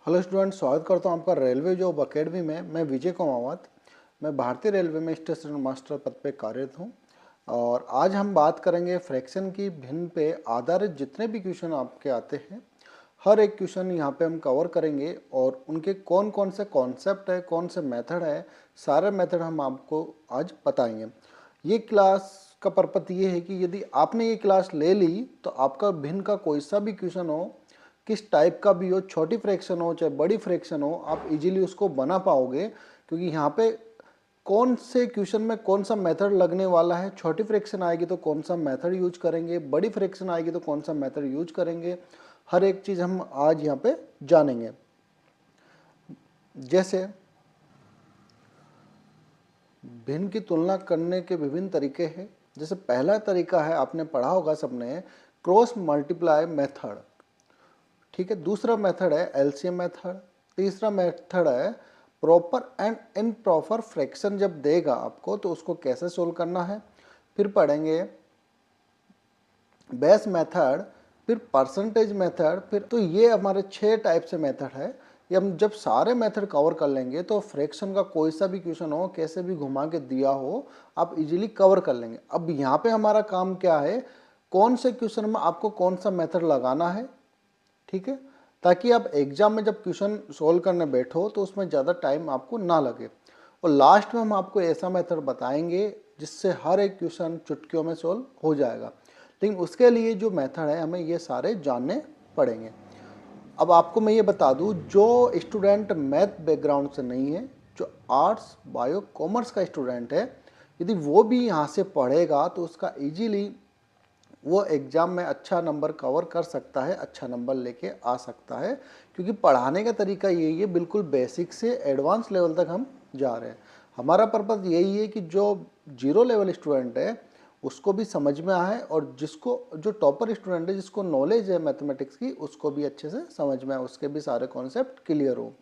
Hello student, स्वागत करता हूं आपका रेलवे जॉब अकेडमी में। मैं विजय कुमावत, मैं भारतीय रेलवे में स्टेशन मास्टर पद पे कार्यरत हूं और आज हम बात करेंगे फ्रैक्शन की भिन्न पे आधारित जितने भी क्वेश्चन आपके आते हैं, हर एक क्वेश्चन यहां पे हम कवर करेंगे और उनके कौन कौन से कॉन्सेप्ट है, कौन से मेथड है, सारे मेथड हम आपको आज बताएंगे। ये क्लास का पर्पस ये है कि यदि आपने ये क्लास ले ली तो आपका भिन्न का कोई सा भी क्वेश्चन हो, किस टाइप का भी हो, छोटी फ्रैक्शन हो चाहे बड़ी फ्रैक्शन हो, आप इजीली उसको बना पाओगे। क्योंकि यहाँ पे कौन से क्वेश्चन में कौन सा मेथड लगने वाला है, छोटी फ्रैक्शन आएगी तो कौन सा मेथड यूज करेंगे, बड़ी फ्रैक्शन आएगी तो कौन सा मेथड यूज करेंगे, हर एक चीज़ हम आज यहाँ पे जानेंगे। जैसे भिन्न की तुलना करने के विभिन्न तरीके हैं। जैसे पहला तरीका है, आपने पढ़ा होगा सबने, क्रॉस मल्टीप्लाई मेथड। ठीक है, दूसरा मेथड है एलसीएम मेथड। तीसरा मेथड है प्रॉपर एंड इम्प्रॉपर फ्रैक्शन जब देगा आपको तो उसको कैसे सोल्व करना है। फिर पढ़ेंगे बेस मेथड, फिर परसेंटेज मेथड। फिर तो ये हमारे 6 टाइप से मेथड है। ये हम जब सारे मेथड कवर कर लेंगे तो फ्रैक्शन का कोई सा भी क्वेश्चन हो, कैसे भी घुमा के दिया हो, आप इजीली कवर कर लेंगे। अब यहाँ पे हमारा काम क्या है, कौन से क्वेश्चन में आपको कौन सा मेथड लगाना है, ठीक है, ताकि आप एग्जाम में जब क्वेश्चन सोल्व करने बैठो तो उसमें ज़्यादा टाइम आपको ना लगे। और लास्ट में हम आपको ऐसा मेथड बताएंगे जिससे हर एक क्वेश्चन चुटकियों में सोल्व हो जाएगा। लेकिन उसके लिए जो मेथड है हमें ये सारे जानने पड़ेंगे। अब आपको मैं ये बता दूं, जो स्टूडेंट मैथ बैकग्राउंड से नहीं है, जो आर्ट्स बायो कॉमर्स का स्टूडेंट है, यदि वो भी यहाँ से पढ़ेगा तो उसका इजीली वो एग्ज़ाम में अच्छा नंबर कवर कर सकता है, अच्छा नंबर लेके आ सकता है। क्योंकि पढ़ाने का तरीका यही है, बिल्कुल बेसिक से एडवांस लेवल तक हम जा रहे हैं। हमारा पर्पस यही है कि जो 0 लेवल स्टूडेंट है उसको भी समझ में आए और जिसको जो टॉपर स्टूडेंट है, जिसको नॉलेज है मैथमेटिक्स की, उसको भी अच्छे से समझ में आए, उसके भी सारे कॉन्सेप्ट क्लियर हो।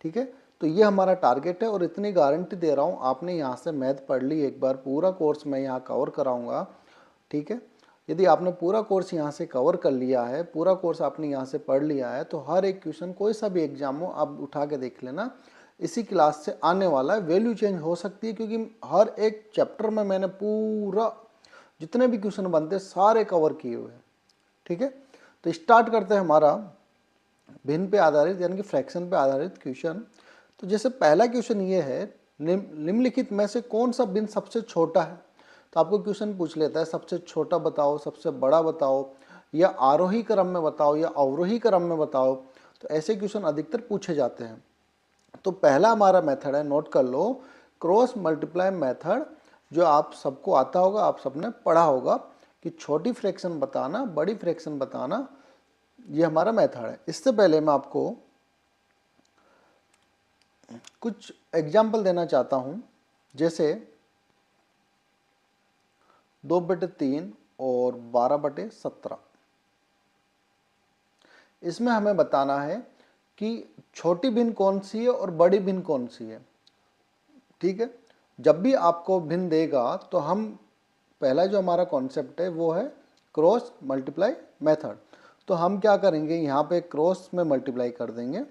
ठीक है, तो ये हमारा टारगेट है और इतनी गारंटी दे रहा हूँ, आपने यहाँ से मैथ पढ़ ली एक बार, पूरा कोर्स मैं यहाँ कवर कराऊँगा। ठीक है, यदि आपने पूरा कोर्स यहाँ से कवर कर लिया है, पूरा कोर्स आपने यहाँ से पढ़ लिया है, तो हर एक क्वेश्चन कोई सा भी एग्जाम हो आप उठा के देख लेना, इसी क्लास से आने वाला है। वैल्यू चेंज हो सकती है क्योंकि हर एक चैप्टर में मैंने पूरा जितने भी क्वेश्चन बनते सारे कवर किए हुए हैं। ठीक है, तो स्टार्ट करते हैं हमारा भिन्न पे आधारित यानी कि फ्रैक्शन पे आधारित क्वेश्चन। तो जैसे पहला क्वेश्चन ये है, निम्नलिखित में से कौन सा भिन्न सबसे छोटा है। तो आपको क्वेश्चन पूछ लेता है सबसे छोटा बताओ, सबसे बड़ा बताओ, या आरोही क्रम में बताओ या अवरोही क्रम में बताओ। तो ऐसे क्वेश्चन अधिकतर पूछे जाते हैं। तो पहला हमारा मेथड है, नोट कर लो, क्रॉस मल्टीप्लाई मेथड, जो आप सबको आता होगा, आप सबने पढ़ा होगा कि छोटी फ्रैक्शन बताना, बड़ी फ्रैक्शन बताना, ये हमारा मेथड है। इससे पहले मैं आपको कुछ एग्जाम्पल देना चाहता हूं। जैसे 2/3 और 12/17, इसमें हमें बताना है कि छोटी भिन्न कौन सी है और बड़ी भिन्न कौन सी है। ठीक है, जब भी आपको भिन्न देगा तो हम पहला जो हमारा कॉन्सेप्ट है वो है क्रॉस मल्टीप्लाई मेथड। तो हम क्या करेंगे, यहाँ पे क्रॉस में मल्टीप्लाई कर देंगे।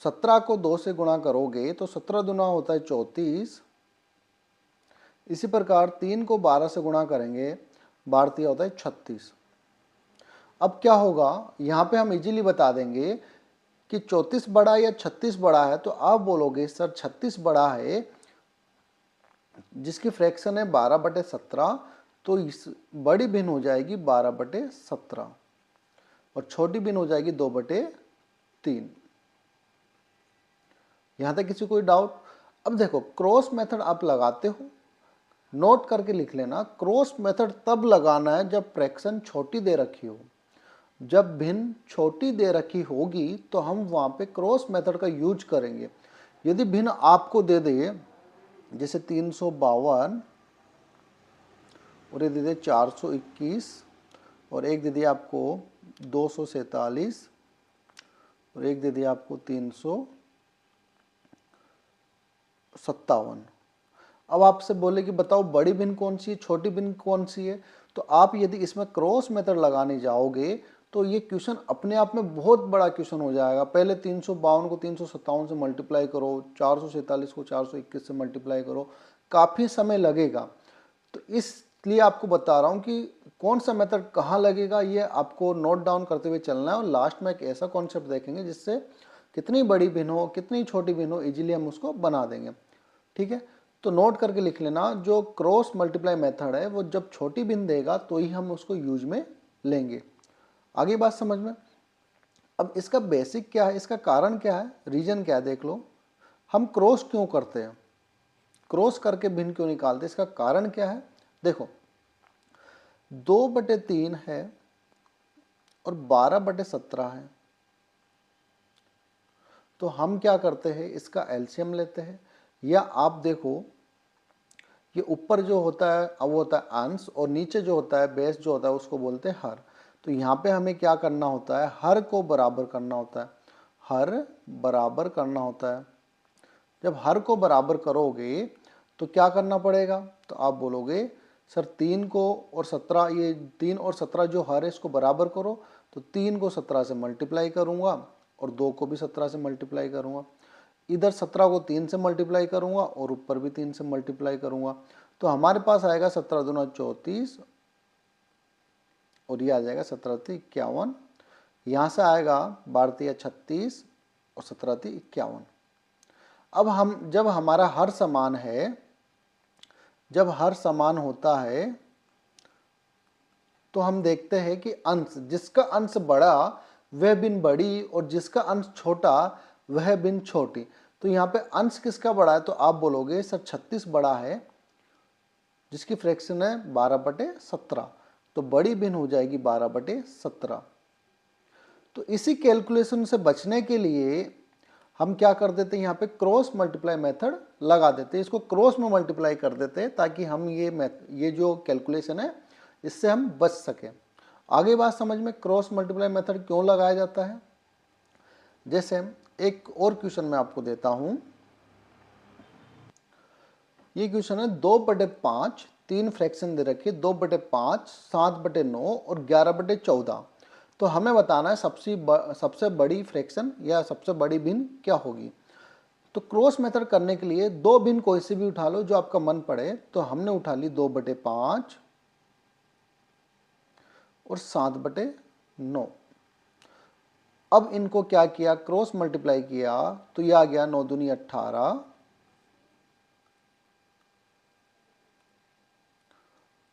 17 को 2 से गुणा करोगे तो 17 दूना होता है 34। इसी प्रकार 3 को 12 से गुणा करेंगे, 12 होता है 36। अब क्या होगा, यहाँ पे हम इजीली बता देंगे कि 34 बड़ा या 36 बड़ा है। तो आप बोलोगे सर 36 बड़ा है, जिसकी फ्रैक्शन है 12/17, तो इस बड़ी भिन्न हो जाएगी 12/17 और छोटी भिन्न हो जाएगी 2/3। यहां तक किसी कोई डाउट। अब देखो, क्रॉस मेथड आप लगाते हो, नोट करके लिख लेना, क्रॉस मेथड तब लगाना है जब फ्रैक्शन छोटी दे रखी हो। जब भिन्न छोटी दे रखी होगी तो हम वहां पे क्रॉस मेथड का यूज करेंगे। यदि भिन्न आपको दे दे जैसे 352 और ये दे दे 421 और एक दे दिया आपको 247 और एक दे दिया आपको 357। अब आपसे बोले कि बताओ बड़ी भिन्न कौन सी है, छोटी भिन्न कौन सी है। तो आप यदि इसमें क्रॉस मेथड लगाने जाओगे तो ये क्वेश्चन अपने आप में बहुत बड़ा क्वेश्चन हो जाएगा। पहले 352 को 357 से मल्टीप्लाई करो, 447 को 421 से मल्टीप्लाई करो, काफ़ी समय लगेगा। तो इसलिए आपको बता रहा हूँ कि कौन सा मेथड कहाँ लगेगा, ये आपको नोट डाउन करते हुए चलना है। और लास्ट में एक ऐसा कॉन्सेप्ट देखेंगे जिससे कितनी बड़ी भिन्न हो, कितनी छोटी भिन्न हो, इजीली हम उसको बना देंगे। ठीक है, तो नोट करके लिख लेना, जो क्रॉस मल्टीप्लाई मेथड है वो जब छोटी भिन्न देगा तो ही हम उसको यूज में लेंगे। आगे बात समझ में। अब इसका बेसिक क्या है, इसका कारण क्या है, रीजन क्या है, देख लो। हम क्रॉस क्यों करते हैं, क्रॉस करके भिन्न क्यों निकालते हैं, इसका कारण क्या है। देखो 2/3 है और 12/17 है, तो हम क्या करते हैं, इसका एलसीएम लेते हैं। या आप देखो ये ऊपर जो होता है वो होता है अंश, और नीचे जो होता है बेस जो होता है उसको बोलते हैं हर। तो यहाँ पे हमें क्या करना होता है, हर को बराबर करना होता है, हर बराबर करना होता है। जब हर को बराबर करोगे तो क्या करना पड़ेगा, तो आप बोलोगे सर 3 को और 17, ये 3 और 17 जो हर है इसको बराबर करो। तो 3 को 17 से मल्टीप्लाई करूँगा और 2 को भी 17 से मल्टीप्लाई करूँगा। इधर 17 को 3 से मल्टीप्लाई करूँगा और ऊपर भी 3 से मल्टीप्लाई करूँगा। तो हमारे पास आएगा 17 दूना 34 और ये आ जाएगा 17 51। यहाँ से आएगा 12 36 और 17 51। अब हम जब हमारा हर समान है, जब हर समान होता है तो हम देखते हैं कि अंश, जिसका अंश बड़ा वह भिन्न बड़ी और जिसका अंश छोटा वह भिन्न छोटी। तो यहाँ पे अंश किसका बड़ा है, तो आप बोलोगे सर 36 बड़ा है, जिसकी फ्रैक्शन है 12/17, तो बड़ी भिन्न हो जाएगी 12/17। तो इसी कैलकुलेशन से बचने के लिए हम क्या कर देते हैं, यहाँ पे क्रॉस मल्टीप्लाई मेथड लगा देते हैं, इसको क्रॉस में मल्टीप्लाई कर देते हैं ताकि हम ये जो कैलकुलेशन है इससे हम बच सकें। आगे बात समझ में, क्रॉस मल्टीप्लाई मेथड क्यों लगाया जाता है। जैसे एक और क्वेश्चन मैं आपको देता हूं, ये क्वेश्चन है 2/5, 3 फ्रैक्शन दे रखी है, 2/5, 7/9 और 11/14। तो हमें बताना है सबसे बड़ी फ्रैक्शन या सबसे बड़ी भिन्न क्या होगी। तो क्रॉस मेथड करने के लिए दो भिन्न कोई से भी उठा लो जो आपका मन पड़े। तो हमने उठा ली 2/5 और 7/9। अब इनको क्या किया, क्रॉस मल्टीप्लाई किया, तो ये आ गया 9 दूनी 18,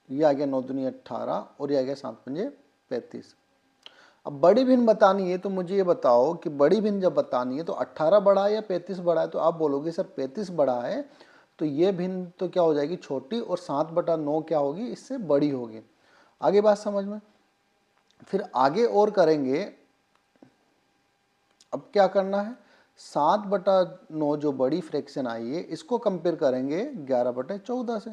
ये आ गया 9 दूनी 18 और ये आ गया 7 पंजे 35। अब बड़ी भिन्न बतानी है तो मुझे ये बताओ कि बड़ी भिन्न जब बतानी है तो 18 बड़ा है या 35 बड़ा है। तो आप बोलोगे सर 35 बड़ा है, तो ये भिन्न तो क्या हो जाएगी, छोटी, और 7/9 क्या होगी, इससे बड़ी होगी। आगे बात समझ में। फिर आगे और करेंगे। अब क्या करना है, 7/9 जो बड़ी फ्रैक्शन आई है इसको कंपेयर करेंगे 11/14 से।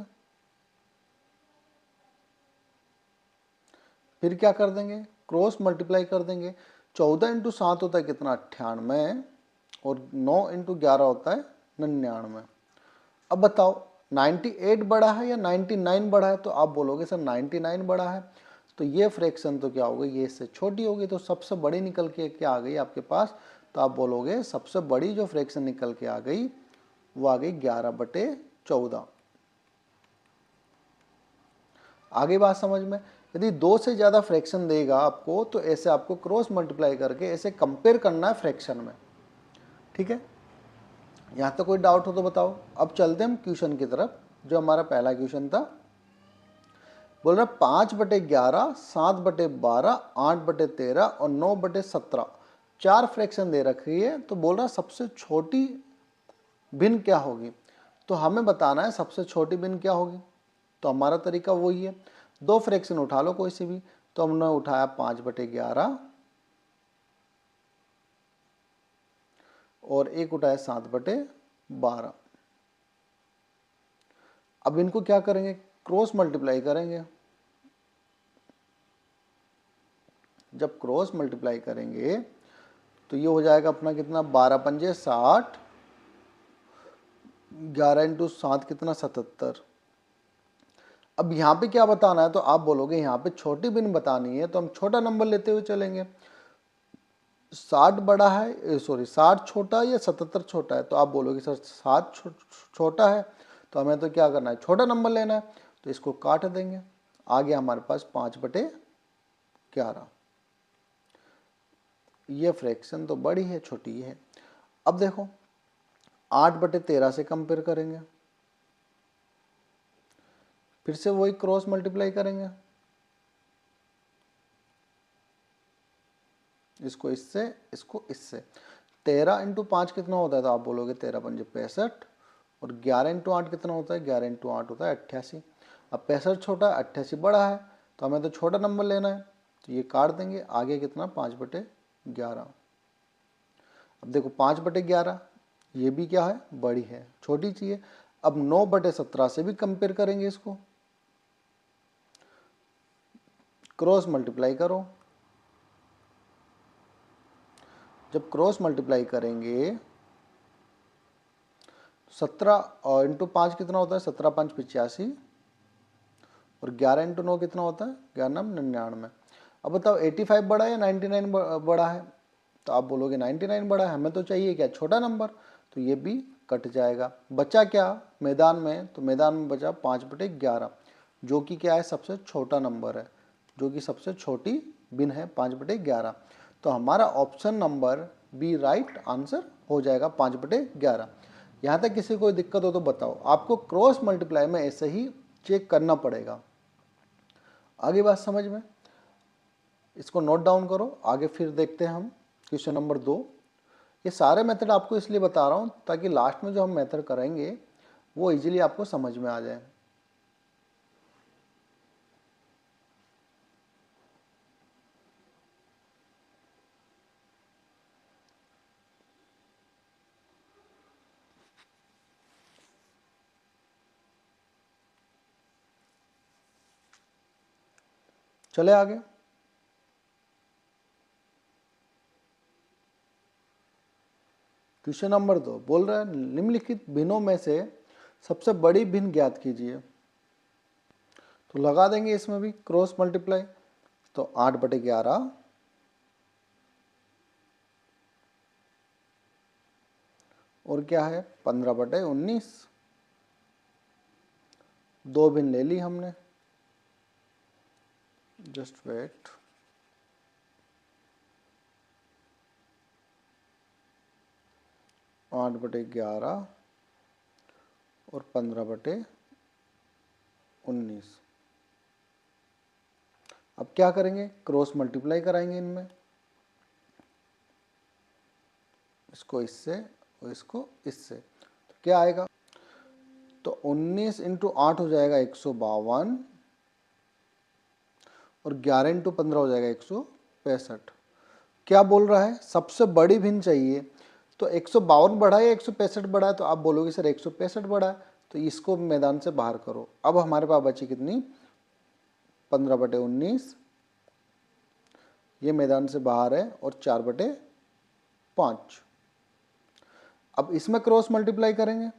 फिर क्या कर देंगे, क्रॉस मल्टीप्लाई कर देंगे। 14 इंटू 7 होता है कितना, 98, और 9 इंटू 11 होता है 99। अब बताओ 98 बड़ा है या 99 बड़ा है। तो आप बोलोगे सर 99 बड़ा है, तो ये फ्रैक्शन तो क्या होगी, ये इससे छोटी होगी। तो सबसे बड़ी निकल के क्या आ गई आपके पास, तो आप बोलोगे सबसे बड़ी जो फ्रैक्शन निकल के आ गई वो आ गई 11/14। आगे बात समझ में। यदि 2 से ज़्यादा फ्रैक्शन देगा आपको तो ऐसे आपको क्रॉस मल्टीप्लाई करके ऐसे कंपेयर करना है फ्रैक्शन में। ठीक है, यहाँ तक कोई डाउट हो तो बताओ। अब चलते हम क्वेश्चन की तरफ, जो हमारा पहला क्वेश्चन था। बोल रहा 5/11, 7/12, 8/13 और 9/17 4 फ्रैक्शन दे रखी है। तो बोल रहा सबसे छोटी भिन्न क्या होगी। तो हमें बताना है सबसे छोटी भिन्न क्या होगी। तो हमारा तरीका वही है, 2 फ्रैक्शन उठा लो कोई सी भी। तो हमने उठाया 5/11 और एक उठाया 7/12। अब इनको क्या करेंगे, क्रॉस मल्टीप्लाई करेंगे। जब क्रॉस मल्टीप्लाई करेंगे तो ये हो जाएगा अपना कितना, 12 पंजे 60, 11 इंटू 7 कितना 77। अब यहाँ पे क्या बताना है, तो आप बोलोगे यहाँ पे छोटी बिन बतानी है, तो हम छोटा नंबर लेते हुए चलेंगे। 60 बड़ा है, सॉरी 60 छोटा या 77 छोटा है, तो आप बोलोगे सर 7 छोटा है, तो हमें तो क्या करना है, छोटा नंबर लेना है, तो इसको काट देंगे। आ गया हमारे पास 5/11। ये फ्रैक्शन तो बड़ी है, छोटी है। अब देखो 8/13 से कंपेयर करेंगे, फिर से वही क्रॉस मल्टीप्लाई करेंगे, इसको इससे, इसको इससे। 13 इंटू 5 कितना होता है, तो आप बोलोगे 13 पंजे 65, और 11 इंटू 8 कितना होता है, 11 इंटू 8 होता है 88। अब 65 छोटा है, 88 बड़ा है, तो हमें तो छोटा नंबर लेना है, तो ये काट देंगे। आगे कितना, 5/11। अब देखो 5/11 ये भी क्या है, बड़ी है, छोटी चाहिए। अब 9/17 से भी कंपेयर करेंगे, इसको क्रॉस मल्टीप्लाई करो। जब क्रॉस मल्टीप्लाई करेंगे 17 इंटू 5 कितना होता है, 17 5 85, और 11 इंटू 9 कितना होता है, 11 99। अब बताओ 85 बड़ा है या 99 बड़ा है, तो आप बोलोगे 99 बड़ा है, हमें तो चाहिए क्या, छोटा नंबर, तो ये भी कट जाएगा। बचा क्या मैदान में, तो मैदान में बचा 5/11, जो कि क्या है, सबसे छोटा नंबर है, जो कि सबसे छोटी बिन है 5/11। तो हमारा option number B right answer हो जाएगा 5/11। यहाँ तक किसी को दिक्कत हो तो बताओ, आपको क्रॉस मल्टीप्लाई में ऐसे ही चेक करना पड़ेगा। आगे बात समझ में, इसको नोट डाउन करो, आगे फिर देखते हैं हम क्वेश्चन नंबर 2। ये सारे मेथड आपको इसलिए बता रहा हूँ ताकि लास्ट में जो हम मेथड करेंगे वो इजीली आपको समझ में आ जाए। चले आगे। क्वेश्चन नंबर 2 बोल रहा है निम्नलिखित भिन्नों में से सबसे बड़ी भिन्न ज्ञात कीजिए। तो लगा देंगे इसमें भी क्रॉस मल्टीप्लाई, तो 8/11 और क्या है 15/19। दो भिन्न ले ली हमने, जस्ट वेट। आठ बटे 11 और 15/19। अब क्या करेंगे, क्रॉस मल्टीप्लाई कराएंगे इनमें, इसको इससे और इसको इससे, तो क्या आएगा, तो 19 इंटू 8 हो जाएगा 152, और 11 इंटू 15 हो जाएगा 165। क्या बोल रहा है, सबसे बड़ी भिन्न चाहिए, तो 152 बढ़ा है या 165 बढ़ा है, तो आप बोलोगे सर 165 बढ़ा है, तो इसको मैदान से बाहर करो। अब हमारे पास बची कितनी, 15/19, ये मैदान से बाहर है, और 4/5। अब इसमें क्रॉस मल्टीप्लाई करेंगे,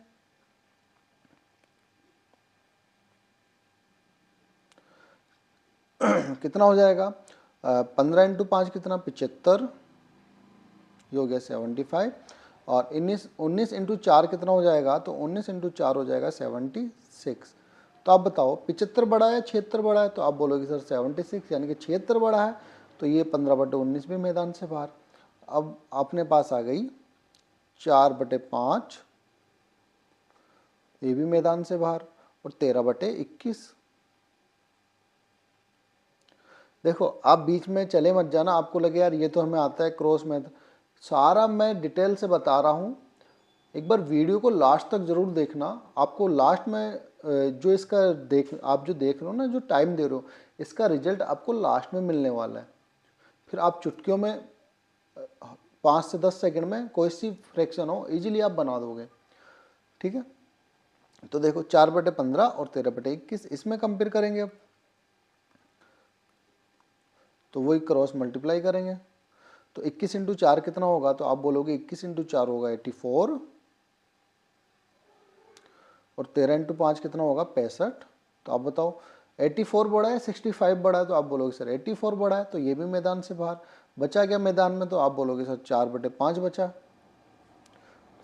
कितना हो जाएगा, 15 इंटू 5 कितना 75, ये हो गया 75, और 19 इंटू 4 कितना हो जाएगा, तो 19 इंटू 4 हो जाएगा 76। तो आप बताओ 75 बड़ा है 76 बड़ा है, तो आप बोलोगे सर 76 यानी कि 76 बड़ा है, तो ये 15/19 भी मैदान से बाहर। अब अपने पास आ गई 4/5, ये भी मैदान से बाहर, और 13/21। देखो आप बीच में चले मत जाना, आपको लगे यार ये तो हमें आता है क्रॉस में, सारा मैं डिटेल से बता रहा हूँ। एक बार वीडियो को लास्ट तक ज़रूर देखना, आपको लास्ट में जो इसका आप जो देख रहे हो ना, जो टाइम दे रहे हो, इसका रिजल्ट आपको लास्ट में मिलने वाला है। फिर आप चुटकियों में 5 से 10 सेकंड में कोई सी फ्रैक्शन हो इजीली आप बना दोगे, ठीक है। तो देखो 4/15 और 13/21 इसमें कंपेयर करेंगे अब, तो वही क्रॉस मल्टीप्लाई करेंगे। तो 21 इंटू 4 कितना होगा, तो आप बोलोगे 21 इंटू 4 होगा 84, और 13 इंटू 5 कितना होगा 65, तो आप बताओ 84 बड़ा है 65 बड़ा है, तो आप बोलोगे सर 84 बड़ा है, तो ये भी मैदान से बाहर। बचा क्या मैदान में, तो आप बोलोगे सर 4/5 बचा।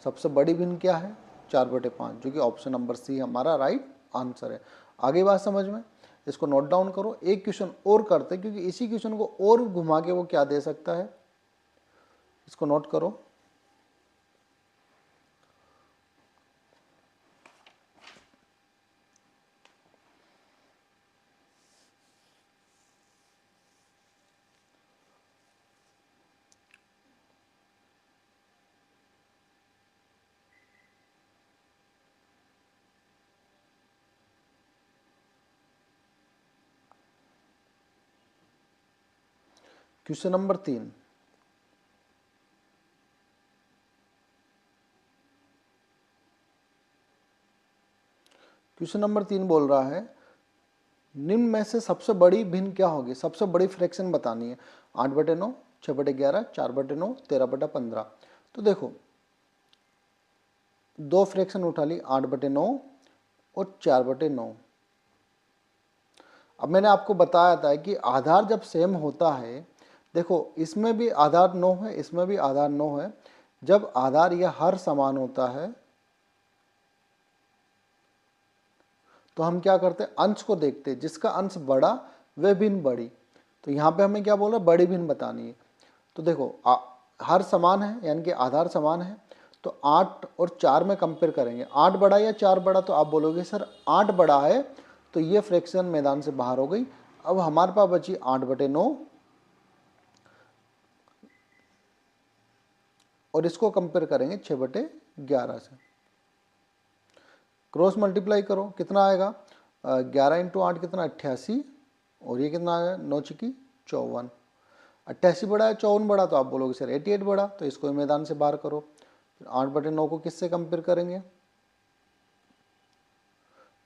सबसे बड़ी भिन्न क्या है, 4/5, जो कि ऑप्शन नंबर सी हमारा राइट आंसर है। आगे बात समझ में, इसको नोट डाउन करो। एक क्वेश्चन और करते हैं, क्योंकि इसी क्वेश्चन को और घुमा के वो क्या दे सकता है, इसको नोट करो। क्वेश्चन नंबर 3, क्वेश्चन नंबर 3 बोल रहा है निम्न में से सबसे बड़ी भिन्न क्या होगी, सबसे बड़ी फ्रैक्शन बतानी है। 8/9, 6/11, 4/9, 13/15। तो देखो दो फ्रैक्शन उठा ली, 8/9 और 4/9। अब मैंने आपको बताया था कि आधार जब सेम होता है, देखो इसमें भी आधार 9 है, इसमें भी आधार 9 है। जब आधार या हर समान होता है तो हम क्या करते हैं, अंश को देखते हैं, जिसका अंश बड़ा वह भिन्न बड़ी। तो यहाँ पे हमें क्या बोल रहा है, बड़ी भिन्न बतानी है। तो देखो हर समान है, यानी कि आधार समान है, तो 8 और 4 में कंपेयर करेंगे, 8 बड़ा या 4 बड़ा, तो आप बोलोगे सर 8 बड़ा है, तो ये फ्रैक्शन मैदान से बाहर हो गई। अब हमारे पास बची 8/9 और इसको कंपेयर करेंगे 6/11 से। क्रॉस मल्टीप्लाई करो, कितना आएगा, 11 × 8 कितना 88, और ये कितना आएगा 9×4 54। 88 बड़ा है 54 बड़ा, तो आप बोलोगे सर 88 बड़ा, तो इसको मैदान से बाहर करो। फिर 8/9 को किससे कंपेयर करेंगे,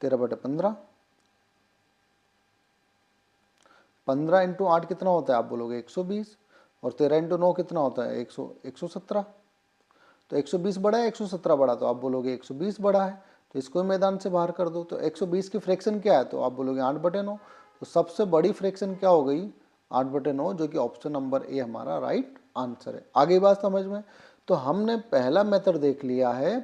13/15। 15 × 8 कितना होता है, आप बोलोगे 120, और 13 × 9 कितना होता है 117। तो 120 बड़ा है 117 बड़ा, तो आप बोलोगे 120 बड़ा है, तो इसको मैदान से बाहर कर दो। तो 120 की फ्रैक्शन क्या है, तो आप बोलोगे 8/9। तो सबसे बड़ी फ्रैक्शन क्या हो गई, 8/9, जो कि ऑप्शन नंबर ए हमारा राइट आंसर है। आगे बात समझ में, तो हमने पहला मेथड देख लिया है,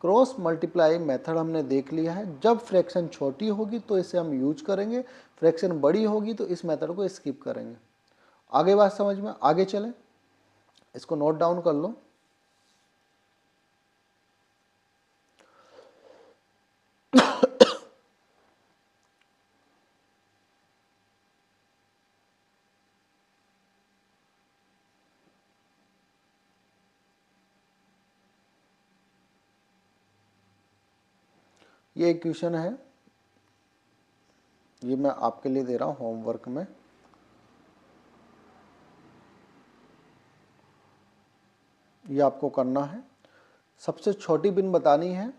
क्रॉस मल्टीप्लाई मेथड हमने देख लिया है। जब फ्रैक्शन छोटी होगी तो इसे हम यूज करेंगे, फ्रैक्शन बड़ी होगी तो इस मेथड को स्किप करेंगे। आगे बात समझ में, आगे चले, इसको नोट डाउन कर लो। ये एक क्वेश्चन है, ये मैं आपके लिए दे रहा हूँ होमवर्क में। ये आपको करना है, सबसे छोटी बिन बतानी है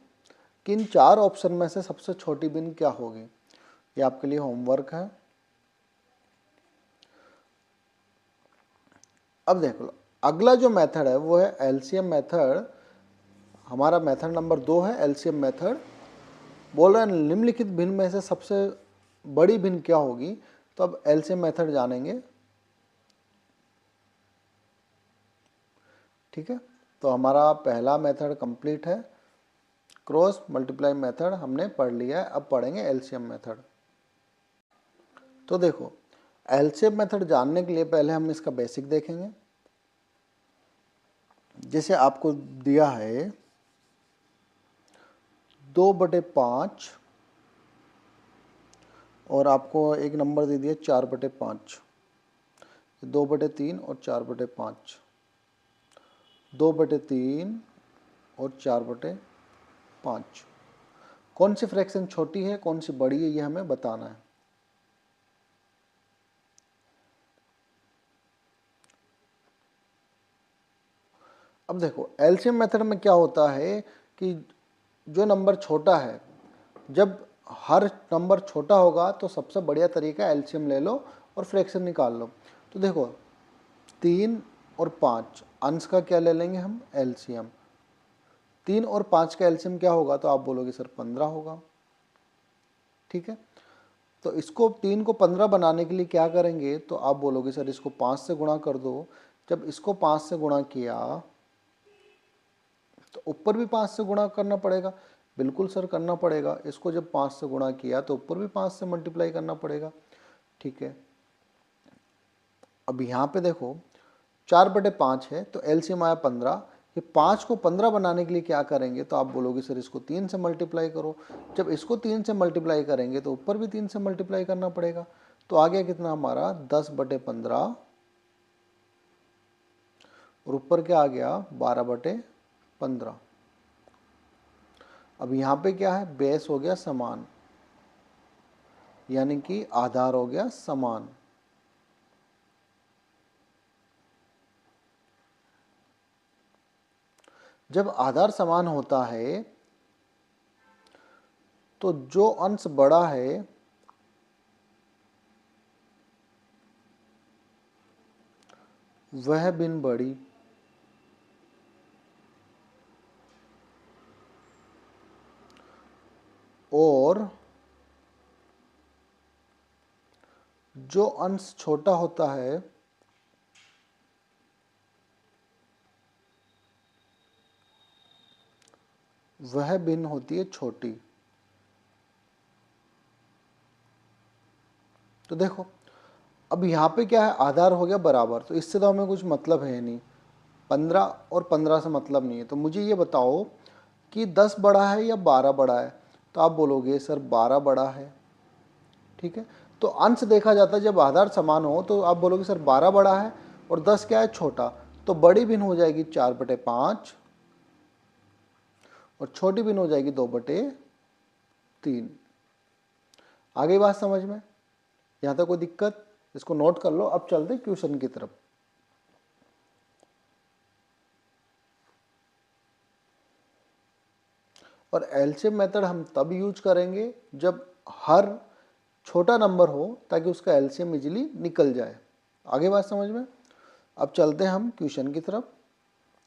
कि इन 4 ऑप्शन में से सबसे छोटी बिन क्या होगी। ये आपके लिए होमवर्क है। अब देख लो, अगला जो मेथड है वो है एलसीएम मेथड। हमारा मेथड नंबर 2 है एलसीएम मेथड। बोल रहा है निम्नलिखित भिन्न में से सबसे बड़ी भिन्न क्या होगी। तो अब एलसीएम मेथड जानेंगे, ठीक है। तो हमारा पहला मेथड कंप्लीट है, क्रॉस मल्टीप्लाई मेथड हमने पढ़ लिया है। अब पढ़ेंगे एलसीएम मेथड। तो देखो एलसीएम मेथड जानने के लिए पहले हम इसका बेसिक देखेंगे। जैसे आपको दिया है 2/5 और आपको एक नंबर दे दिया 4/5, 2/3 और 4/5, 2/3 और 4/5। कौन सी फ्रैक्शन छोटी है कौन सी बड़ी है ये हमें बताना है। अब देखो एलसीएम मेथड में क्या होता है कि जो नंबर छोटा है, जब हर नंबर छोटा होगा तो सबसे बढ़िया तरीका एलसीएम ले लो और फ्रैक्शन निकाल लो। तो देखो 3 और 5 अंश का क्या ले लेंगे हम, एलसीएम। 3 और 5 का एलसीएम क्या होगा, तो आप बोलोगे सर 15 होगा, ठीक है। तो इसको 3 को 15 बनाने के लिए क्या करेंगे, तो आप बोलोगे सर इसको 5 से गुणा कर दो। जब इसको 5 से गुणा किया तो ऊपर भी 5 से गुणा करना पड़ेगा। बिल्कुल सर करना पड़ेगा। इसको जब 5 से गुणा किया तो ऊपर भी 5 से मल्टीप्लाई करना पड़ेगा। ठीक है, अब यहाँ पे देखो 4/5 है तो एलसीएम आया 15। ये 5 को 15 बनाने के लिए क्या करेंगे, तो आप बोलोगे सर इसको 3 से मल्टीप्लाई करो। जब इसको 3 से मल्टीप्लाई करेंगे तो ऊपर भी 3 से मल्टीप्लाई करना पड़ेगा। तो आ गया कितना हमारा 10/15 और ऊपर क्या आ गया 12/15। अब यहाँ पे क्या है, बेस हो गया समान, यानी कि आधार हो गया समान। जब आधार समान होता है तो जो अंश बड़ा है वह भिन्न बड़ी, और जो अंश छोटा होता है वह भिन्न होती है छोटी। तो देखो अब यहाँ पे क्या है, आधार हो गया बराबर, तो इससे तो हमें कुछ मतलब है नहीं, 15 और 15 से मतलब नहीं है। तो मुझे ये बताओ कि 10 बड़ा है या 12 बड़ा है, तो आप बोलोगे सर 12 बड़ा है। ठीक है, तो अंश देखा जाता है जब आधार समान हो तो आप बोलोगे सर 12 बड़ा है और 10 क्या है छोटा, तो बड़ी भिन्न हो जाएगी 4/5 और छोटी भिन्न हो जाएगी 2/3। आ गई बात समझ में? यहाँ तक कोई दिक्कत? इसको नोट कर लो। अब चलते क्वेश्चन की तरफ। और एलसीएम मेथड हम तब यूज करेंगे जब हर छोटा नंबर हो ताकि उसका एलसीएम इजीली निकल जाए। आगे बात समझ में? अब चलते हैं हम क्वेश्चन की तरफ।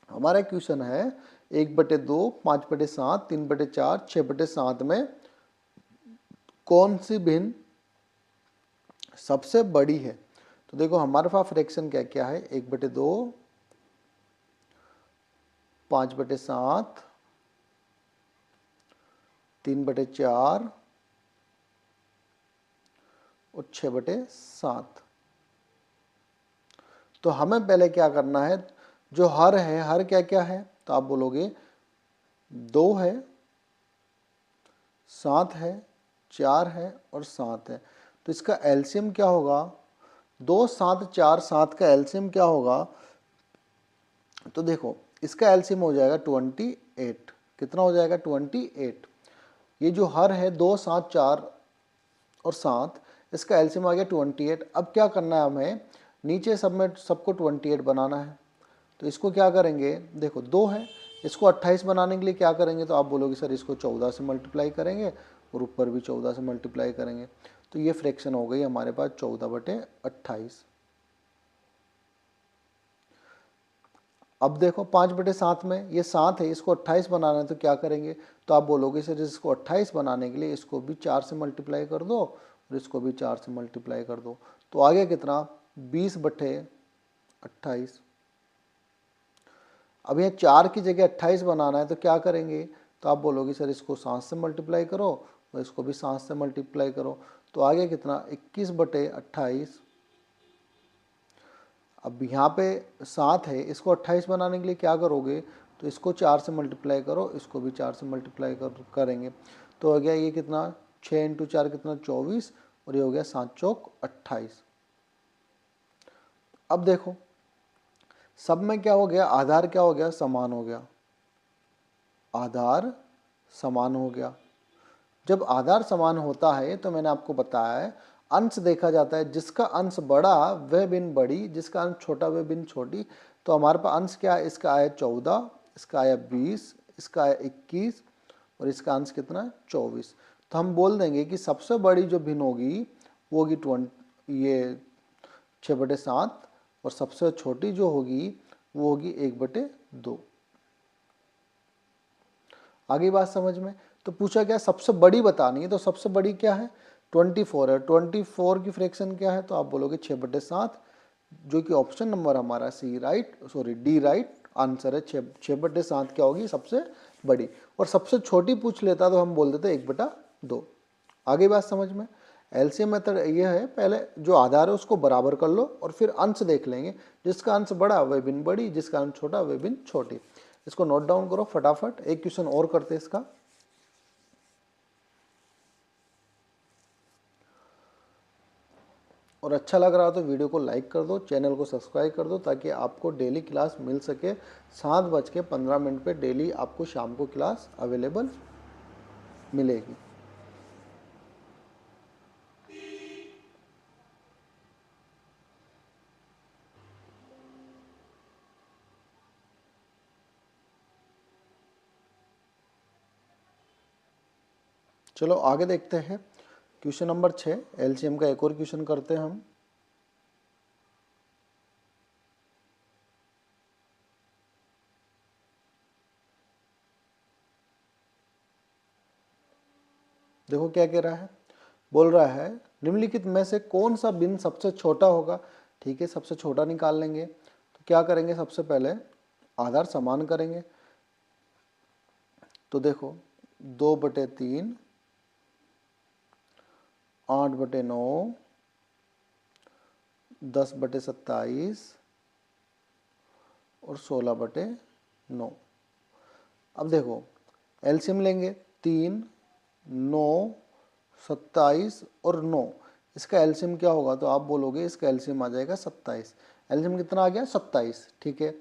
हमारा क्वेश्चन है 1/2, 5/7, 3/4, 6/7 में कौन सी भिन्न सबसे बड़ी है। तो देखो हमारे पास फ्रैक्शन क्या क्या है, 1/2, 5/7, 3/4 और 6/7। तो हमें पहले क्या करना है, जो हर है, हर क्या क्या है, तो आप बोलोगे 2 है, 7 है, 4 है और 7 है। तो इसका एलसीएम क्या होगा, 2, 7, 4, 7 का एलसीएम क्या होगा, तो देखो इसका एलसीएम हो जाएगा 28। कितना हो जाएगा 28। ये जो हर है 2, 7, 4 और 7, इसका एलसीएम आ गया 28। अब क्या करना है हमें, नीचे सब में सबको 28 बनाना है। तो इसको क्या करेंगे, देखो 2 है, इसको 28 बनाने के लिए क्या करेंगे, तो आप बोलोगे सर इसको 14 से मल्टीप्लाई करेंगे और ऊपर भी 14 से मल्टीप्लाई करेंगे। तो ये फ्रैक्शन हो गई हमारे पास 14/28। अब देखो 5/7 में ये 7 है, इसको 28 बनाना है, तो क्या करेंगे, तो आप बोलोगे सर इसको 28 बनाने के लिए इसको भी 4 से मल्टीप्लाई कर दो और इसको भी 4 से मल्टीप्लाई कर दो। तो आ गया कितना 20/28। अब यहाँ 4 की जगह 28 बनाना है तो क्या करेंगे, तो आप बोलोगे सर इसको 7 से मल्टीप्लाई करो और इसको भी 7 से मल्टीप्लाई करो। तो आ गया कितना 21/28। अब यहाँ पे 7 है, इसको 28 बनाने के लिए क्या करोगे, तो इसको 4 से मल्टीप्लाई करो, इसको भी 4 से मल्टीप्लाई करेंगे। तो हो गया ये कितना 6 × 4 कितना 24 और ये हो गया 7 चौक 28। अब देखो सब में क्या हो गया, आधार क्या हो गया, समान हो गया। आधार समान हो गया। जब आधार समान होता है तो मैंने आपको बताया है अंश देखा जाता है, जिसका अंश बड़ा वह भिन्न बड़ी, जिसका अंश छोटा वह भिन्न छोटी। तो हमारे पास अंश क्या है, इसका आया 14, इसका आया 20, इसका आया 21 और इसका अंश कितना है 24। तो हम बोल देंगे कि सबसे बड़ी जो भिन्न होगी वो होगी 20, 6/7 और सबसे छोटी जो होगी वो होगी 1/2। आगे बात समझ में? तो पूछा गया सबसे बड़ी बतानी है, तो सबसे बड़ी क्या है, 24 है, 24 की फ्रैक्शन क्या है, तो आप बोलोगे 6/7, जो कि ऑप्शन नंबर हमारा डी राइट आंसर है। 6/7 क्या होगी, सबसे बड़ी। और सबसे छोटी पूछ लेता तो हम बोल देते 1/2। आगे बात समझ में। एलसीएम मेथड ये है, पहले जो आधार है उसको बराबर कर लो और फिर अंश देख लेंगे, जिसका अंश बड़ा वह भिन्न बड़ी, जिसका अंश छोटा वह भिन्न छोटी। इसको नोट डाउन करो फटाफट। एक क्वेश्चन और करते हैं इसका। और अच्छा लग रहा हो तो वीडियो को लाइक कर दो, चैनल को सब्सक्राइब कर दो, ताकि आपको डेली क्लास मिल सके। 7:15 पे डेली आपको शाम को क्लास अवेलेबल मिलेगी। चलो आगे देखते हैं। क्वेश्चन नंबर 6, एलसीएम का एक और क्वेश्चन करते हैं हम। देखो क्या कह रहा है, बोल रहा है निम्नलिखित में से कौन सा भिन्न सबसे छोटा होगा। ठीक है, सबसे छोटा निकाल लेंगे। तो क्या करेंगे, सबसे पहले आधार समान करेंगे। तो देखो 2/3, 8/9, 10/27 और 16/9। अब देखो एलसीएम लेंगे, 3, 9, 27 और 9। इसका एलसीएम क्या होगा, तो आप बोलोगे इसका एलसीएम आ जाएगा 27। एलसीएम कितना आ गया, 27। ठीक है,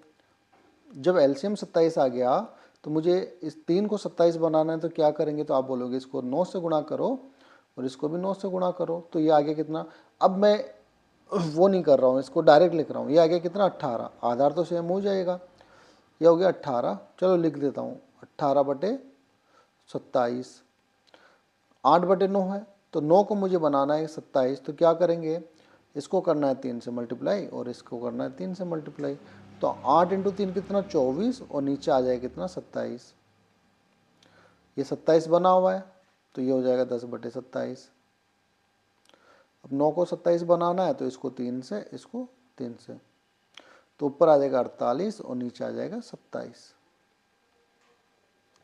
जब एलसीएम 27 आ गया तो मुझे इस 3 को 27 बनाना है, तो क्या करेंगे, तो आप बोलोगे इसको 9 से गुणा करो और इसको भी 9 से गुणा करो। तो ये आ गया कितना, अब मैं वो नहीं कर रहा हूँ, इसको डायरेक्ट लिख रहा हूँ। ये आ गया कितना, 18। आधार तो सेम हो जाएगा, ये हो गया 18। चलो लिख देता हूँ, 18/27। 8/9 है, तो 9 को मुझे बनाना है 27। तो क्या करेंगे, इसको करना है 3 से मल्टीप्लाई और इसको करना है 3 से मल्टीप्लाई। तो 8 × 3 कितना, 24 और नीचे आ जाएगा कितना, 27। ये 27 बना हुआ है, तो ये हो जाएगा 10/27। अब 9 को 27 बनाना है, तो इसको 3 से, इसको 3 से, तो ऊपर आ जाएगा 48 और नीचे आ जाएगा 27।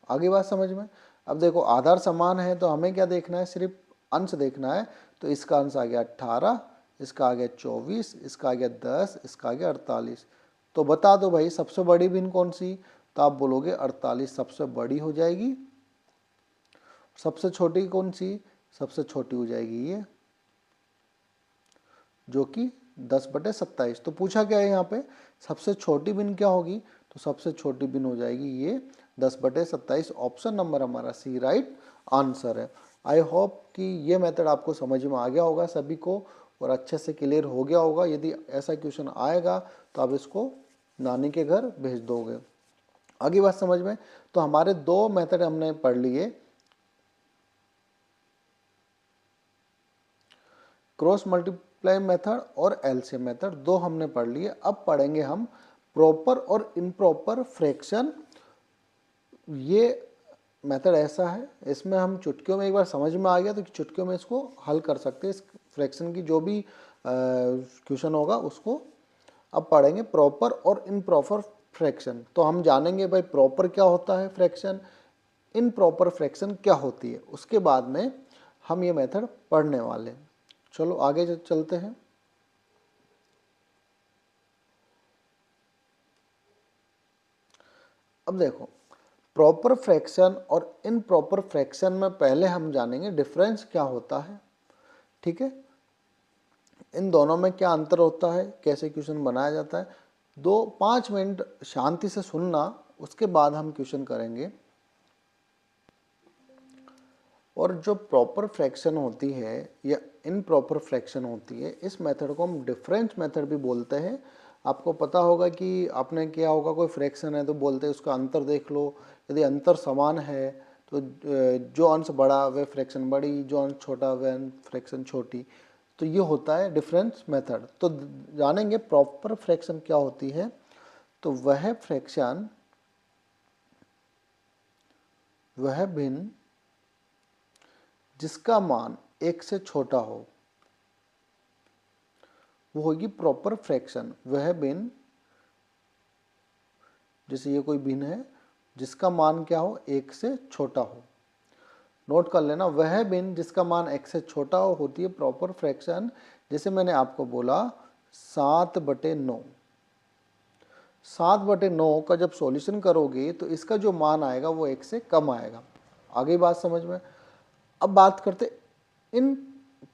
आगे बात समझ में। अब देखो आधार समान है, तो हमें क्या देखना है, सिर्फ अंश देखना है। तो इसका अंश आ गया 18, इसका आ गया 24, इसका आ गया 10, इसका आ गया 48। तो बता दो भाई सबसे बड़ी भिन्न कौन सी, तो आप बोलोगे 48 सबसे बड़ी हो जाएगी। सबसे छोटी कौन सी, सबसे छोटी हो जाएगी ये, जो कि 10/27। तो पूछा क्या है यहाँ पे, सबसे छोटी भिन्न क्या होगी, तो सबसे छोटी भिन्न हो जाएगी ये 10/27। ऑप्शन नंबर हमारा सी राइट आंसर है। आई होप कि ये मेथड आपको समझ में आ गया होगा सभी को और अच्छे से क्लियर हो गया होगा। यदि ऐसा क्वेश्चन आएगा तो आप इसको नानी के घर भेज दोगे। आगे बात समझ में। तो हमारे 2 मेथड हमने पढ़ लिए, क्रॉस मल्टीप्लाई मेथड और एलसीएम मेथड, 2 हमने पढ़ लिए। अब पढ़ेंगे हम प्रॉपर और इम्प्रॉपर फ्रैक्शन। ये मेथड ऐसा है, इसमें हम चुटकियों में एक बार समझ में आ गया तो चुटकियों में इसको हल कर सकते हैं। इस फ्रैक्शन की जो भी क्वेश्चन होगा उसको अब पढ़ेंगे, प्रॉपर और इम्प्रॉपर फ्रैक्शन। तो हम जानेंगे भाई प्रॉपर क्या होता है फ्रैक्शन, इम्प्रॉपर फ्रैक्शन क्या होती है, उसके बाद में हम ये मेथड पढ़ने वाले हैं। चलो आगे चलते हैं। अब देखो प्रॉपर फ्रैक्शन और इम्प्रॉपर फ्रैक्शन में पहले हम जानेंगे डिफरेंस क्या होता है। ठीक है, इन दोनों में क्या अंतर होता है, कैसे क्वेश्चन बनाया जाता है। 5 मिनट शांति से सुनना, उसके बाद हम क्वेश्चन करेंगे। और जो प्रॉपर फ्रैक्शन होती है या इम्प्रॉपर फ्रैक्शन होती है, इस मेथड को हम डिफरेंस मेथड भी बोलते हैं। आपको पता होगा कि आपने क्या होगा, कोई फ्रैक्शन है तो बोलते हैं उसका अंतर देख लो। यदि अंतर समान है तो जो अंश बड़ा वह फ्रैक्शन बड़ी, जो अंश छोटा वह फ्रैक्शन छोटी। तो ये होता है डिफरेंस मेथड। तो जानेंगे प्रॉपर फ्रैक्शन क्या होती है। तो वह फ्रैक्शन, वह भिन्न जिसका मान एक से छोटा हो, वो होगी प्रॉपर फ्रैक्शन। वह भिन्न, जैसे ये कोई भिन्न है जिसका मान क्या हो, एक से छोटा हो। नोट कर लेना, वह भिन्न जिसका मान एक से छोटा हो होती है प्रॉपर फ्रैक्शन। जैसे मैंने आपको बोला 7/9, 7/9 का जब सॉल्यूशन करोगे तो इसका जो मान आएगा वो एक से कम आएगा। आगे बात समझ में। अब बात करते इन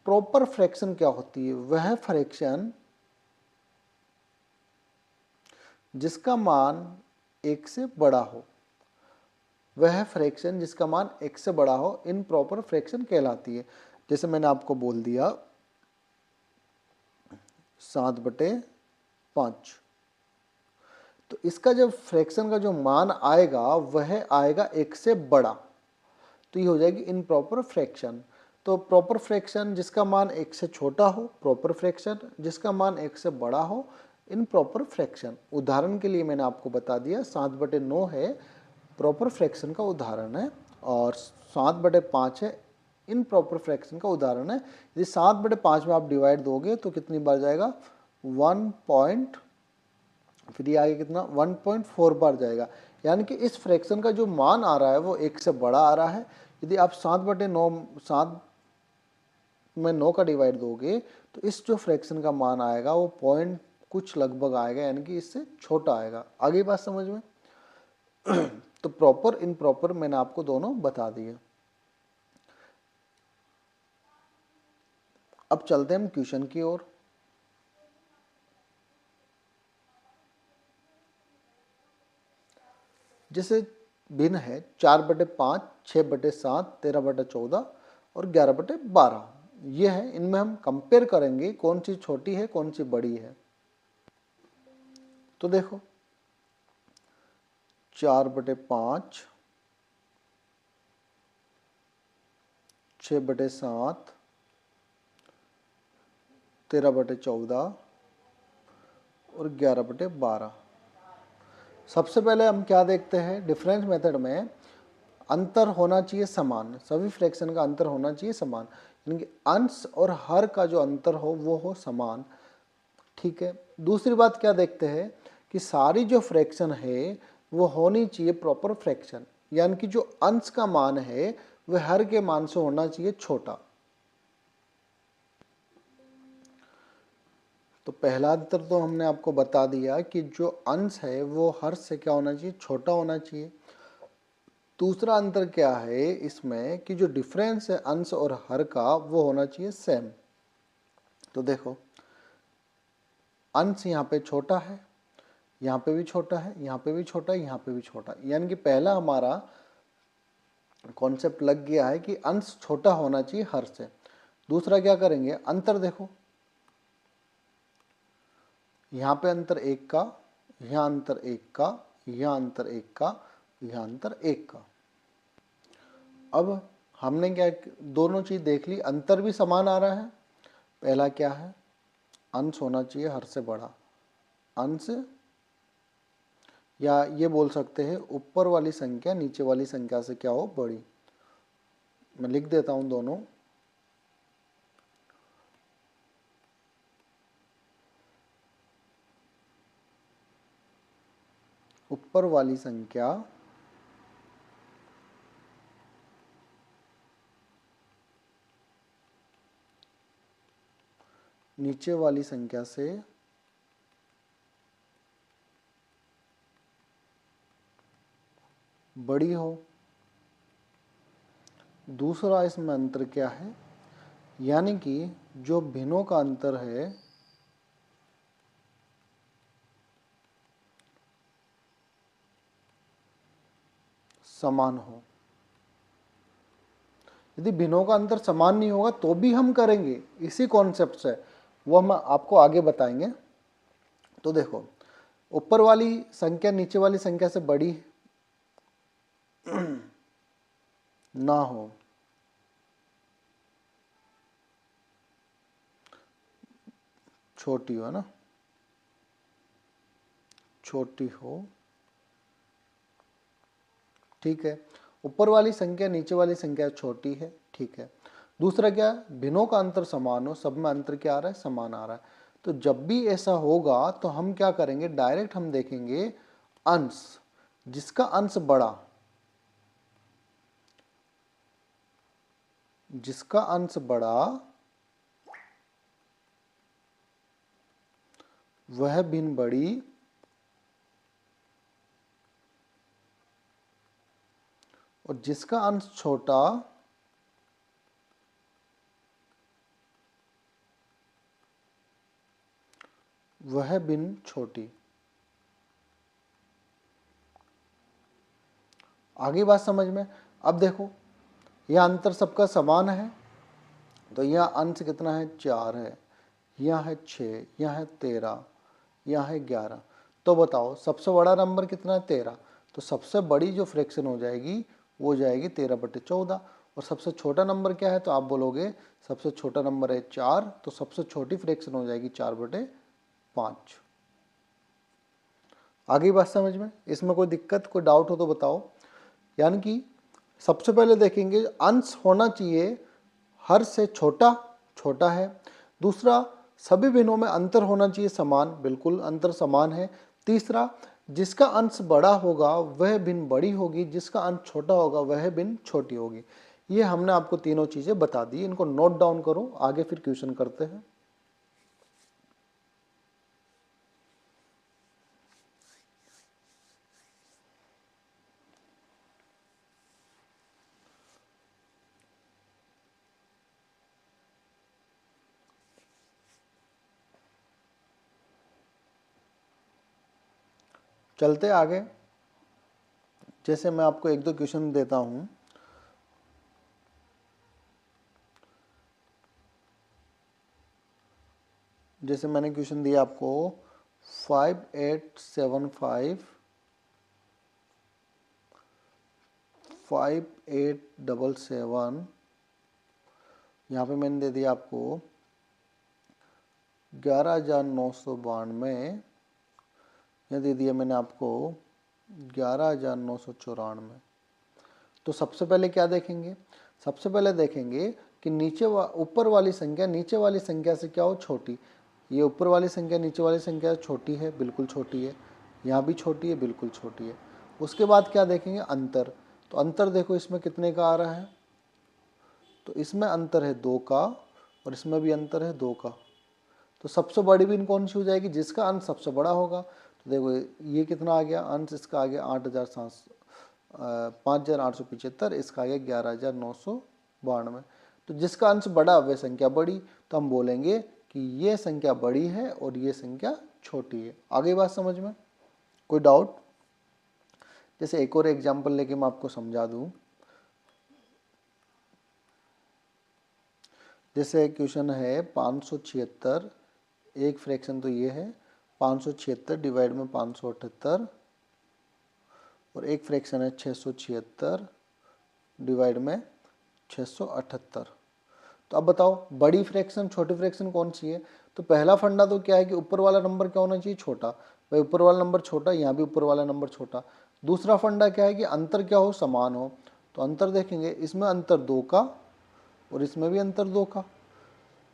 प्रॉपर फ्रैक्शन क्या होती है। वह फ्रैक्शन जिसका मान एक से बड़ा हो, वह फ्रैक्शन जिसका मान एक से बड़ा हो इन प्रॉपर फ्रैक्शन कहलाती है। जैसे मैंने आपको बोल दिया 7/5, तो इसका जब फ्रैक्शन का जो मान आएगा वह आएगा एक से बड़ा, तो ये हो जाएगी इनप्रॉपर फ्रैक्शन। तो प्रॉपर फ्रैक्शन जिसका मान एक से छोटा हो प्रॉपर फ्रैक्शन, जिसका मान एक से बड़ा हो इनप्रॉपर फ्रैक्शन। उदाहरण के लिए मैंने आपको बता दिया 7/9 है, प्रॉपर फ्रैक्शन का उदाहरण है, और 7/5 है इनप्रॉपर फ्रैक्शन का उदाहरण है। यदि 7/5 में आप डिवाइड दोगे तो कितनी बार जाएगा, 1 फिर ये आगे कितना 1.4 बार जाएगा। यानी कि इस फ्रैक्शन का जो मान आ रहा है वो एक से बड़ा आ रहा है। यदि आप 7/9 7 में 9 का डिवाइड दोगे तो इस जो फ्रैक्शन का मान आएगा वो पॉइंट कुछ लगभग आएगा, यानी कि इससे छोटा आएगा। आगे बात समझ में। तो प्रॉपर इनप्रॉपर मैंने आपको दोनों बता दिए। अब चलते हैं हम क्वेश्चन की ओर। जैसे भिन्न है 4/5, 6/7, 13/14 और 11/12। ये है, इनमें हम कंपेयर करेंगे कौन सी छोटी है कौन सी बड़ी है। तो देखो 4/5, 6/7, 13/14 और 11/12। सबसे पहले हम क्या देखते हैं, डिफरेंस मेथड में अंतर होना चाहिए समान, सभी फ्रैक्शन का अंतर होना चाहिए समान, यानी कि अंश और हर का जो अंतर हो वो हो समान। ठीक है। दूसरी बात क्या देखते हैं कि सारी जो फ्रैक्शन है वो होनी चाहिए प्रॉपर फ्रैक्शन, यानी कि जो अंश का मान है वह हर के मान से होना चाहिए छोटा। तो पहला अंतर तो हमने आपको बता दिया कि जो अंश है वो हर से क्या होना चाहिए, छोटा होना चाहिए। दूसरा अंतर क्या है इसमें कि जो डिफरेंस है अंश और हर का वो होना चाहिए सेम। तो देखो अंश यहाँ पे छोटा है, यहाँ पे भी छोटा है, यहाँ पे भी छोटा है, यहाँ पे भी छोटा है, यानी कि पहला हमारा कॉन्सेप्ट लग गया है कि अंश छोटा होना चाहिए हर से। दूसरा क्या करेंगे, अंतर देखो, यहाँ पे अंतर 1 का, यहाँ अंतर 1 का, यहाँ अंतर 1 का, यहाँ अंतर 1 का। अब हमने क्या दोनों चीज देख ली, अंतर भी समान आ रहा है। पहला क्या है, अंश होना चाहिए हर से बड़ा, अंश, या ये बोल सकते हैं ऊपर वाली संख्या नीचे वाली संख्या से क्या हो, बड़ी। मैं लिख देता हूं दोनों। ऊपर वाली संख्या नीचे वाली संख्या से बड़ी हो। दूसरा इसमें अंतर क्या है, यानी कि जो भिन्नों का अंतर है समान हो। यदि भिन्नों का अंतर समान नहीं होगा तो भी हम करेंगे इसी कॉन्सेप्ट से, वो हम आपको आगे बताएंगे। तो देखो ऊपर वाली संख्या नीचे वाली संख्या से बड़ी ना हो, छोटी हो ना, छोटी हो। ठीक है, ऊपर वाली संख्या नीचे वाली संख्या छोटी है, ठीक है। दूसरा क्या है, भिन्नों का अंतर समान हो, सब में अंतर क्या आ रहा है, समान आ रहा है। तो जब भी ऐसा होगा तो हम क्या करेंगे, डायरेक्ट हम देखेंगे अंश, जिसका अंश बड़ा, जिसका अंश बड़ा वह भिन्न बड़ी, और जिसका अंश छोटा वह भिन्न छोटी। आगे बात समझ में। अब देखो यह अंतर सबका समान है, तो यह अंश कितना है, 4 है, यहाँ है 6, यहाँ है 13, यहाँ है 11। तो बताओ सबसे बड़ा नंबर कितना है, 13। तो सबसे बड़ी जो फ्रैक्शन हो जाएगी वो जाएगी 13/14। और सबसे छोटा नंबर क्या है, तो आप बोलोगे सबसे छोटा नंबर है 4, तो सबसे छोटी फ्रैक्शन हो जाएगी 4/5। आगे बात समझ में, इसमें कोई दिक्कत, कोई डाउट हो तो बताओ। यानी कि सबसे पहले देखेंगे अंश होना चाहिए हर से छोटा, छोटा है। दूसरा, सभी भिन्नों में अंतर होना चाहिए समान, बिल्कुल अंतर समान है। तीसरा, जिसका अंश बड़ा होगा वह भिन्न बड़ी होगी, जिसका अंश छोटा होगा वह भिन्न छोटी होगी। ये हमने आपको तीनों चीजें बता दी, इनको नोट डाउन करो, आगे फिर क्वेश्चन करते हैं। चलते आगे। जैसे मैं आपको एक दो क्वेश्चन देता हूं। जैसे मैंने क्वेश्चन दिया आपको 5875 5877, यहाँ पे मैंने दे दिया आपको 11,992, यहाँ दे दिया मैंने आपको 11,994। तो सबसे पहले क्या देखेंगे, सबसे पहले देखेंगे कि ऊपर वाली संख्या नीचे वाली संख्या से क्या हो, छोटी। ये ऊपर वाली संख्या नीचे वाली संख्या छोटी है, बिल्कुल छोटी है। यहाँ भी छोटी है, बिल्कुल छोटी है। उसके बाद क्या देखेंगे, अंतर। तो अंतर देखो इसमें कितने का आ रहा है, तो इसमें अंतर है 2 का, और इसमें भी अंतर है 2 का। तो सबसे बड़ी भिन्न कौन सी हो जाएगी, जिसका अंश सबसे बड़ा होगा। तो देखो ये कितना आ गया, अंश इसका आ गया 5,875, इसका आ गया 11,992। तो जिसका अंश बड़ा वह संख्या बड़ी, तो हम बोलेंगे कि ये संख्या बड़ी है और ये संख्या छोटी है। आगे बात समझ में, कोई डाउट। जैसे एक और एग्जाम्पल लेके मैं आपको समझा दूं। जैसे क्वेश्चन है 576, एक फ्रैक्शन तो ये है 576 डिवाइड में 578, और एक फ्रैक्शन है 676 डिवाइड में 678। तो अब बताओ बड़ी फ्रैक्शन छोटी फ्रैक्शन कौन सी है। तो पहला फंडा तो क्या है कि ऊपर वाला नंबर क्या होना चाहिए, छोटा। भाई ऊपर वाला नंबर छोटा, यहाँ भी ऊपर वाला नंबर छोटा। दूसरा फंडा क्या है कि अंतर क्या हो, समान हो। तो अंतर देखेंगे, इसमें अंतर 2 का और इसमें भी अंतर 2 का।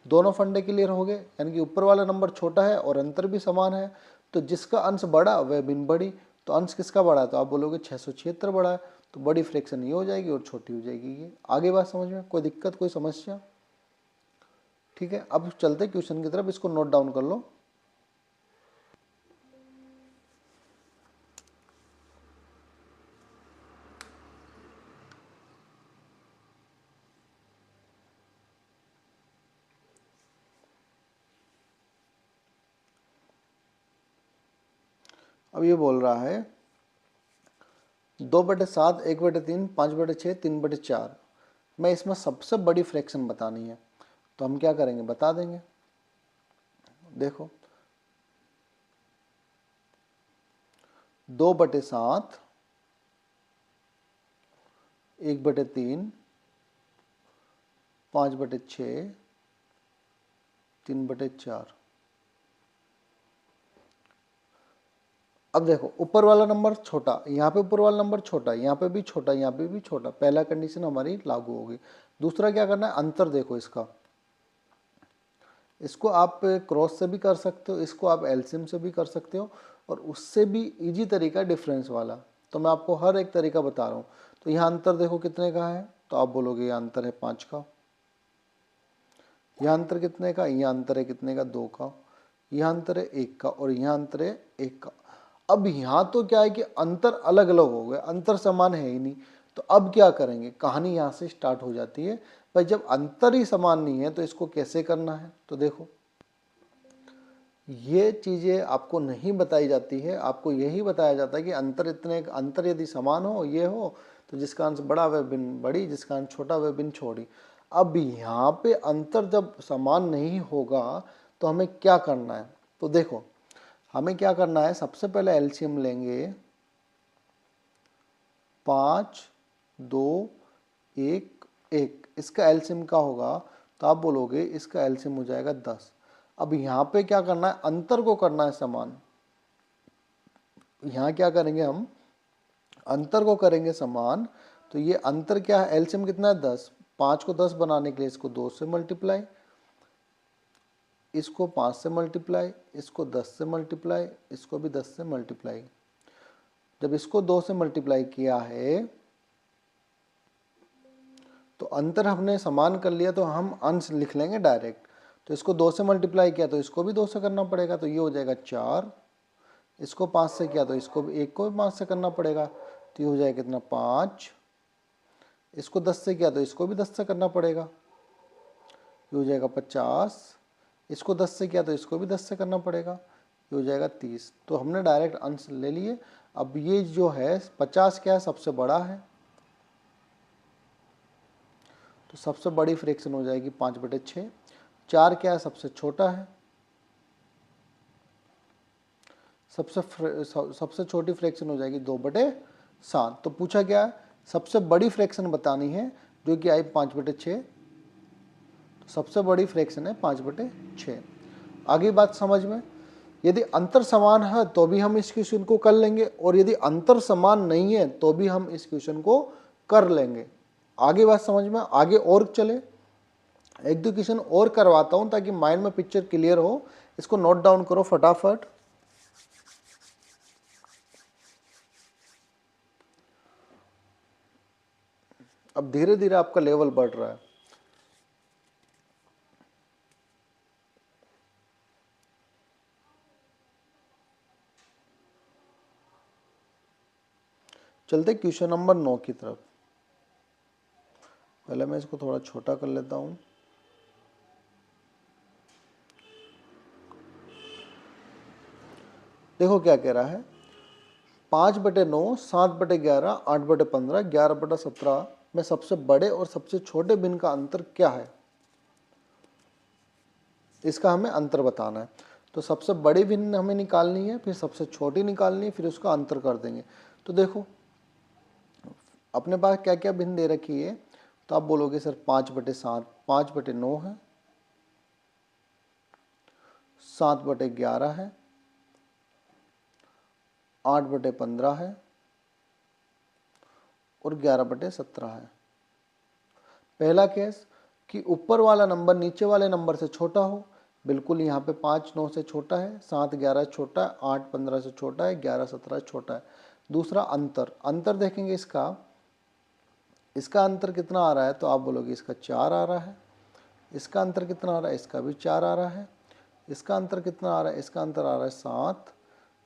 दोनों फंडे क्लियर हो गए, यानी कि ऊपर वाला नंबर छोटा है और अंतर भी समान है। तो जिसका अंश बड़ा वह भिन्न बड़ी। तो अंश किसका बड़ा है, तो आप बोलोगे 676 बड़ा है। तो बड़ी फ्रैक्शन ये हो जाएगी और छोटी हो जाएगी ये। आगे बात समझ में, कोई दिक्कत, कोई समस्या। ठीक है, अब चलते क्वेश्चन की तरफ, इसको नोट डाउन कर लो। अब ये बोल रहा है 2/7, 1/3, 5/6, 3/4 मैं इसमें सबसे बड़ी फ्रैक्शन बतानी है। तो हम क्या करेंगे, बता देंगे। देखो 2/7, 1/3, 5/6, 3/4। अब देखो ऊपर वाला नंबर छोटा, यहाँ पे ऊपर वाला नंबर छोटा, यहाँ पे भी छोटा, यहाँ पे भी छोटा, पहला कंडीशन हमारी लागू होगी। दूसरा क्या करना है, अंतर देखो इसका, इसको आप क्रॉस से भी कर सकते हो, इसको आप एलसीएम से भी कर सकते हो, और उससे भी इजी तरीका डिफरेंस वाला। तो मैं आपको हर एक तरीका बता रहा हूँ। तो यहाँ अंतर देखो कितने का है, तो आप बोलोगे यहाँ अंतर है 5 का। यहाँ अंतर कितने का, यहाँ अंतर है कितने का, 2 का। यहाँ अंतर है 1 का, और यहाँ अंतर है 1 का। अब यहाँ तो क्या है कि अंतर अलग अलग हो गए, अंतर समान है ही नहीं। तो अब क्या करेंगे, कहानी यहाँ से स्टार्ट हो जाती है। भाई जब अंतर ही समान नहीं है तो इसको कैसे करना है। तो देखो ये चीज़ें आपको नहीं बताई जाती है, आपको यही बताया जाता है कि अंतर यदि समान हो, ये हो, तो जिसका अंश बड़ा वह भिन्न बड़ी, जिसका अंश छोटा वह भिन्न छोटी। अब यहाँ पे अंतर जब समान नहीं होगा तो हमें क्या करना है। तो देखो हमें क्या करना है, सबसे पहले एलसीएम लेंगे, 5, 2, 1, 1, इसका एलसीएम का होगा, तो आप बोलोगे इसका एलसीएम हो जाएगा 10। अब यहाँ पे क्या करना है, अंतर को करना है समान। यहाँ क्या करेंगे हम, अंतर को करेंगे समान। तो ये अंतर क्या है, एलसीएम कितना है 10, 5 को 10 बनाने के लिए इसको 2 से मल्टीप्लाई, इसको 5 से मल्टीप्लाई, इसको 10 से मल्टीप्लाई, इसको भी 10 से मल्टीप्लाई। जब इसको 2 से मल्टीप्लाई किया है तो अंतर हमने समान कर लिया, तो हम अंश लिख लेंगे डायरेक्ट। तो इसको 2 से मल्टीप्लाई किया तो इसको भी 2 से करना पड़ेगा, तो ये हो जाएगा 4। इसको 5 से किया तो इसको भी, एक को भी 5 से करना पड़ेगा, तो ये हो जाएगा कितना, 5। इसको 10 से किया तो इसको भी 10 से करना पड़ेगा, ये हो जाएगा 50। इसको 10 से किया तो इसको भी 10 से करना पड़ेगा, ये हो जाएगा 30। तो हमने डायरेक्ट अंश ले लिए। अब ये जो है 50 क्या है, सबसे बड़ा है, तो सबसे बड़ी फ्रैक्शन हो जाएगी 5/6। 4 क्या है, सबसे छोटा है, सबसे छोटी फ्रैक्शन हो जाएगी 2/7। तो पूछा क्या है, सबसे बड़ी फ्रैक्शन बतानी है, जो कि आई 5/6। तो सबसे बड़ी फ्रैक्शन है 5/6। आगे बात समझ में, यदि अंतर समान है तो भी हम इस क्वेश्चन को कर लेंगे, और यदि अंतर समान नहीं है तो भी हम इस क्वेश्चन को कर लेंगे। आगे बात समझ में, आगे और चले, एक दो क्वेश्चन और करवाता हूं ताकि माइंड में पिक्चर क्लियर हो। इसको नोट डाउन करो फटाफट। अब धीरे धीरे आपका लेवल बढ़ रहा है। चलते क्वेश्चन नंबर 9 की तरफ। पहले मैं इसको थोड़ा छोटा कर लेता हूं। देखो क्या कह रहा है, 5/9, 7/11, 8/15, 11/17 में सबसे बड़े और सबसे छोटे भिन्न का अंतर क्या है। इसका हमें अंतर बताना है। तो सबसे बड़ी भिन्न हमें निकालनी है, फिर सबसे छोटी निकालनी है, फिर उसका अंतर कर देंगे। तो देखो अपने पास क्या क्या भिन्न दे रखी है, तो आप बोलोगे सर 5/7, 5/9 है, 7/11 है, 8/15 है, और 11/17 है। पहला केस कि ऊपर वाला नंबर नीचे वाले नंबर से छोटा हो, बिल्कुल यहाँ पे 5 9 से छोटा है, 7 11 छोटा है, 8 15 से छोटा है, 11 17 छोटा है। दूसरा अंतर, अंतर देखेंगे इसका अंतर कितना आ रहा है, तो आप बोलोगे इसका 4 आ रहा है। इसका अंतर कितना आ रहा है, इसका भी 4 आ रहा है। इसका अंतर कितना आ रहा है, इसका अंतर आ रहा है 7,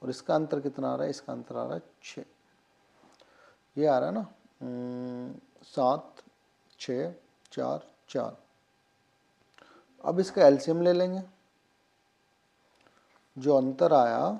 और इसका अंतर कितना आ रहा है, इसका अंतर आ रहा है 6। ये आ रहा है ना, 7 6 4 4। अब इसका एलसीएम ले लेंगे, जो अंतर आया